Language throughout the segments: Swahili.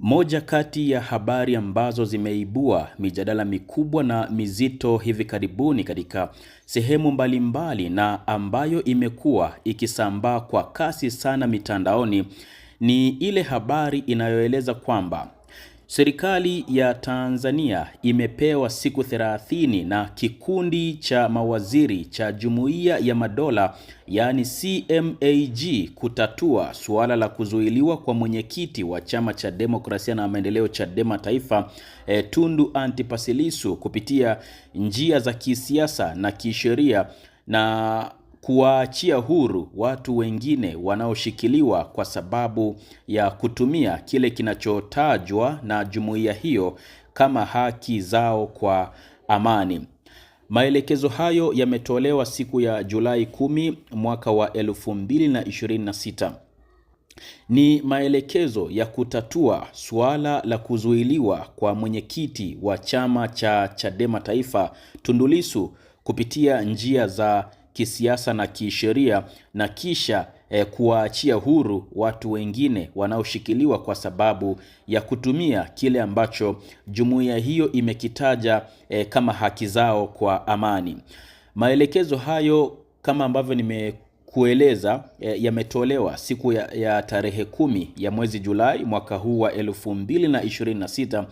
Moja kati ya habari ambazo zimeibua mijadala mikubwa na mizito hivi karibuni katika sehemu mbalimbali na ambayo imekuwa ikisambaa kwa kasi sana mitandaoni ni ile habari inayoeleza kwamba serikali ya Tanzania imepewa siku 30 na kikundi cha mawaziri cha Jumuiya ya Madola yani CMAG kutatua suala la kuzuiliwa kwa mwenyekiti wa Chama cha Demokrasia na Maendeleo Chadema Taifa Tundu Antipas Lissu kupitia njia za kisiasa na kisheria na kuwaachia huru watu wengine wanaoshikiliwa kwa sababu ya kutumia kile kinachotajwa na jumuiya hiyo kama haki zao kwa amani. Maelekezo hayo yametolewa siku ya Julai 10 mwaka wa 2026. Ni maelekezo ya kutatua suala la kuzuiliwa kwa mwenyekiti wa chama cha Chadema Taifa Tundu Lissu kupitia njia za kisiasa na kisheria na kisha kuwaachia huru watu wengine wanaoshikiliwa kwa sababu ya kutumia kile ambacho jumuiya hiyo imekitaja kama haki zao kwa amani. Maelekezo hayo kama ambavyo nimekueleza yametolewa siku ya tarehe 10 ya mwezi Julai mwaka huu wa 2026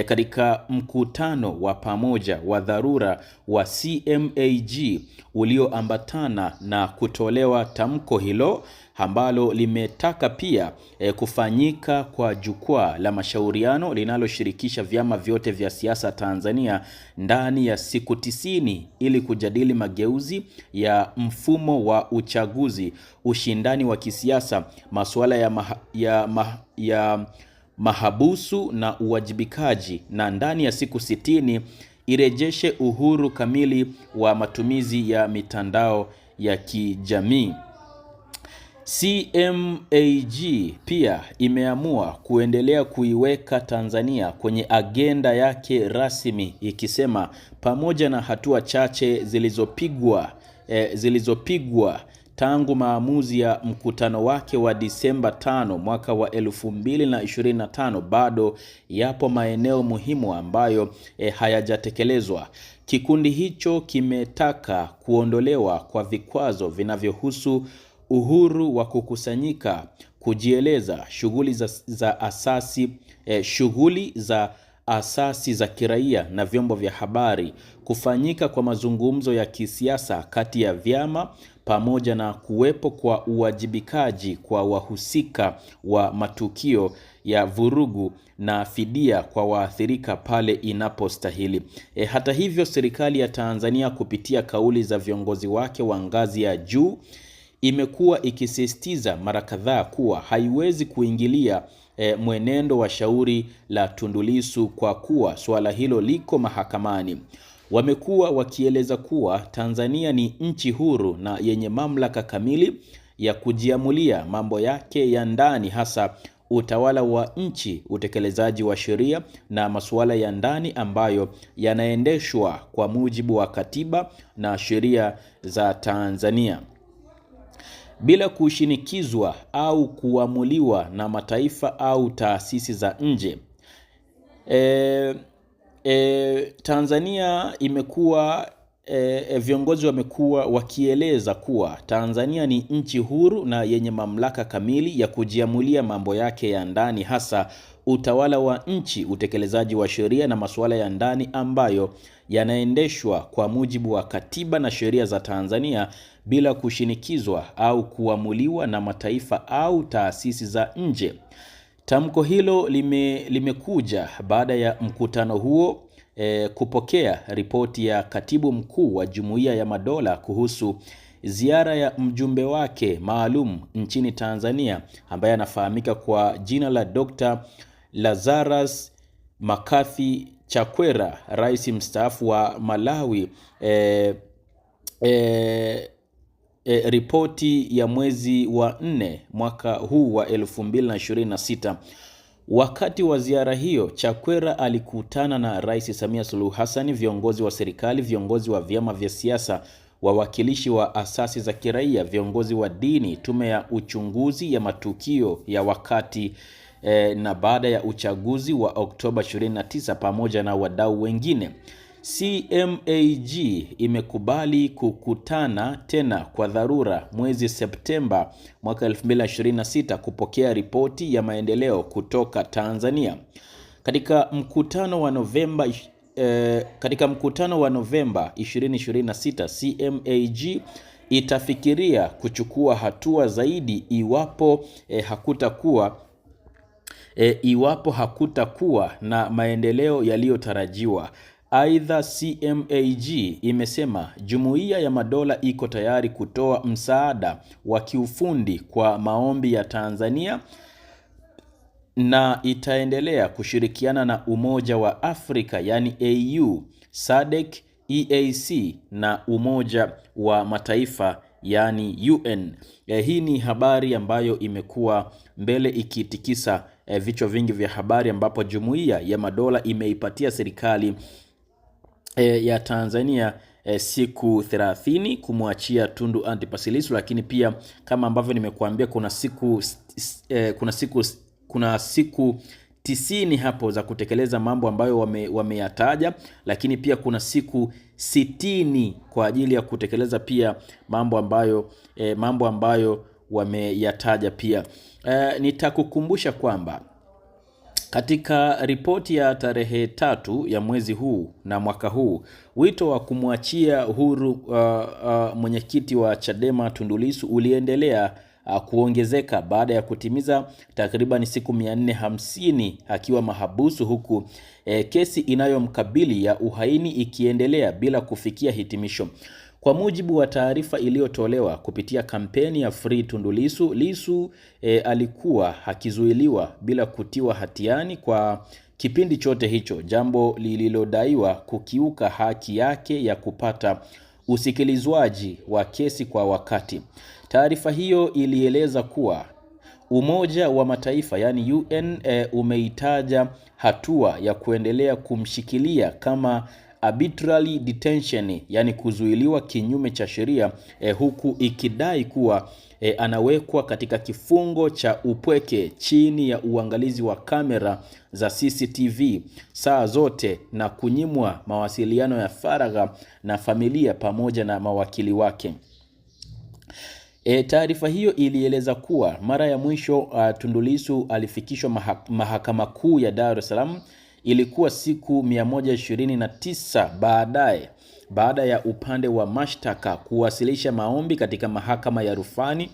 katika mkutano wa pamoja wa dharura wa CMAG ulioambatana na kutolewa tamko hilo ambalo limetaka pia kufanyika kwa jukwaa la mashauriano linaloshirikisha vyama vyote vya siasa Tanzania ndani ya siku 90 ili kujadili mageuzi ya mfumo wa uchaguzi, ushindani wa kisiasa, masuala ya mahabusu na uwajibikaji, na ndani ya siku 60 irejeshe uhuru kamili wa matumizi ya mitandao ya kijamii. CMAG pia imeamua kuendelea kuiweka Tanzania kwenye agenda yake rasmi, ikisema pamoja na hatua chache zilizopigwa tangu maamuzi ya mkutano wake wa Disemba 5 mwaka wa 2025, bado yapo maeneo muhimu ambayo hayajatekelezwa. Kikundi hicho kimetaka kuondolewa kwa vikwazo vinavyohusu uhuru wa kukusanyika, kujieleza, shughuli za asasi za kiraia na vyombo vya habari, kufanyika kwa mazungumzo ya kisiasa kati ya vyama, pamoja na kuwepo kwa uwajibikaji kwa wahusika wa matukio ya vurugu na fidia kwa waathirika pale inapostahili. Hata hivyo, serikali ya Tanzania kupitia kauli za viongozi wake wa ngazi ya juu imekuwa ikisisitiza mara kadhaa kuwa haiwezi kuingilia mwenendo wa shauri la Tundu Lissu kwa kuwa swala hilo liko mahakamani. Wamekuwa wakieleza kuwa Tanzania ni nchi huru na yenye mamlaka kamili ya kujiamulia mambo yake ya ndani, hasa utawala wa nchi, utekelezaji wa sheria na masuala ya ndani ambayo yanaendeshwa kwa mujibu wa katiba na sheria za Tanzania bila kushinikizwa au kuamuliwa na mataifa au taasisi za nje. Tanzania imekuwa viongozi wamekuwa wakieleza kuwa Tanzania ni nchi huru na yenye mamlaka kamili ya kujiamulia mambo yake ya ndani, hasa utawala wa nchi, utekelezaji wa sheria na masuala ya ndani ambayo yanaendeshwa kwa mujibu wa katiba na sheria za Tanzania bila kushinikizwa au kuamuliwa na mataifa au taasisi za nje. Tamko hilo limekuja baada ya mkutano huo kupokea ripoti ya katibu mkuu wa Jumuiya ya Madola kuhusu ziara ya mjumbe wake maalum nchini Tanzania ambaye anafahamika kwa jina la Dr. Lazarus Makathi Chakwera, rais mstaafu wa Malawi. Ripoti ya mwezi wa 4 mwaka huu wa 2026. Wakati wa ziara hiyo, Chakwera alikutana na Rais Samia Suluhu Hassan, viongozi wa serikali, viongozi wa vyama vya siasa, wawakilishi wa asasi za kiraia, viongozi wa dini, tume ya uchunguzi ya matukio ya wakati na baada ya uchaguzi wa Oktoba 29 pamoja na wadau wengine. CMAG imekubali kukutana tena kwa dharura mwezi Septemba mwaka 2026 kupokea ripoti ya maendeleo kutoka Tanzania. Katika mkutano wa Novemba 2026, CMAG itafikiria kuchukua hatua zaidi iwapo hakutakuwa na maendeleo yaliyotarajiwa. Aidha, CMAG imesema Jumuiya ya Madola iko tayari kutoa msaada wa kiufundi kwa maombi ya Tanzania na itaendelea kushirikiana na Umoja wa Afrika yani AU, SADC, EAC na Umoja wa Mataifa yani UN. Hii ni habari ambayo imekuwa mbele ikitikisa vichwa vingi vya habari, ambapo Jumuiya ya Madola imeipatia serikali ya Tanzania siku 30 kumwachia Tundu Antipas Lissu, lakini pia kama ambavyo nimekuambia kuna siku 90 hapo za kutekeleza mambo ambayo wameyataja, lakini pia kuna siku 60 kwa ajili ya kutekeleza pia mambo ambayo wameyataja pia. Nitakukumbusha kwamba katika ripoti ya tarehe 3 ya mwezi huu na mwaka huu, wito wa kumwachia huru mwenyekiti wa Chadema Tundu Lissu uliendelea kuongezeka baada ya kutimiza takriban siku 450 akiwa mahabusu, huku kesi inayomkabili ya uhaini ikiendelea bila kufikia hitimisho. Kwa mujibu wa taarifa iliyotolewa kupitia kampeni ya Free Tundu Lissu, Lissu alikuwa akizuiliwa bila kutiwa hatiani kwa kipindi chote hicho, jambo lililodaiwa kukiuka haki yake ya kupata usikilizwaji wa kesi kwa wakati. Taarifa hiyo ilieleza kuwa Umoja wa Mataifa yani UN umeitaja hatua ya kuendelea kumshikilia kama arbitrary detention, yani kuzuiliwa kinyume cha sheria, huku ikidai kuwa anawekwa katika kifungo cha upweke chini ya uangalizi wa kamera za CCTV saa zote na kunyimwa mawasiliano ya faragha na familia pamoja na mawakili wake. Taarifa hiyo ilieleza kuwa mara ya mwisho Tundu Lissu alifikishwa Mahakama Kuu ya Dar es Salaam ilikuwa siku 129 baada ya upande wa mashtaka kuwasilisha maombi katika mahakama ya rufani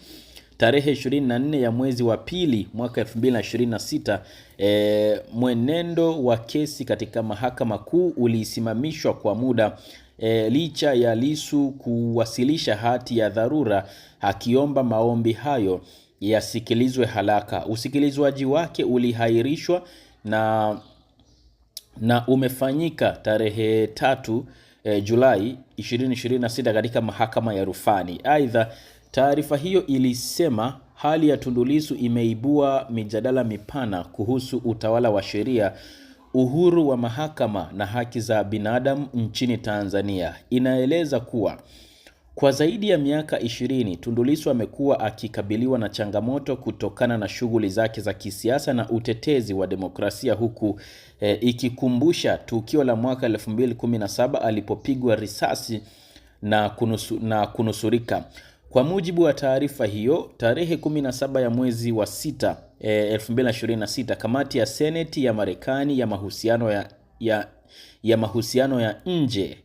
tarehe 24 ya mwezi wa pili mwaka 2026. Mwenendo wa kesi katika Mahakama Kuu ulisimamishwa kwa muda licha ya Lissu kuwasilisha hati ya dharura akiomba maombi hayo yasikilizwe haraka. Usikilizwaji wake ulihairishwa na umefanyika tarehe 3 Julai 2026 katika mahakama ya rufani. Aidha, taarifa hiyo ilisema hali ya Tundu Lissu imeibua mijadala mipana kuhusu utawala wa sheria, uhuru wa mahakama na haki za binadamu nchini Tanzania. Inaeleza kuwa kwa zaidi ya miaka 20 Tundu Lissu amekuwa akikabiliwa na changamoto kutokana na shughuli zake za kisiasa na utetezi wa demokrasia, huku ikikumbusha tukio la mwaka 2017 alipopigwa risasi na kunusurika. Kwa mujibu wa taarifa hiyo, tarehe 17 ya mwezi wa 6 2026, kamati ya Seneti ya Marekani ya mahusiano ya nje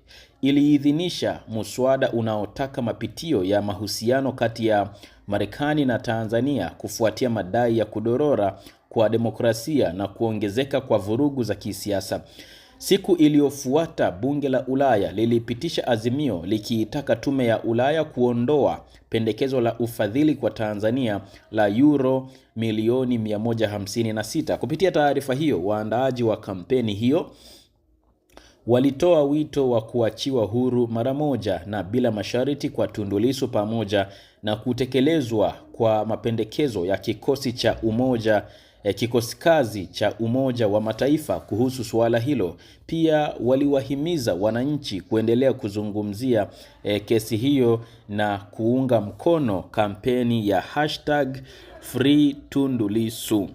iliidhinisha muswada unaotaka mapitio ya mahusiano kati ya Marekani na Tanzania kufuatia madai ya kudorora kwa demokrasia na kuongezeka kwa vurugu za kisiasa. Siku iliyofuata bunge la Ulaya lilipitisha azimio likiitaka tume ya Ulaya kuondoa pendekezo la ufadhili kwa Tanzania la euro milioni 156. Kupitia taarifa hiyo, waandaaji wa kampeni hiyo walitoa wito wa kuachiwa huru mara moja na bila masharti kwa Tundu Lissu pamoja na kutekelezwa kwa mapendekezo ya kikosi kazi cha Umoja wa Mataifa kuhusu suala hilo. Pia waliwahimiza wananchi kuendelea kuzungumzia kesi hiyo na kuunga mkono kampeni ya #FreeTunduLissu.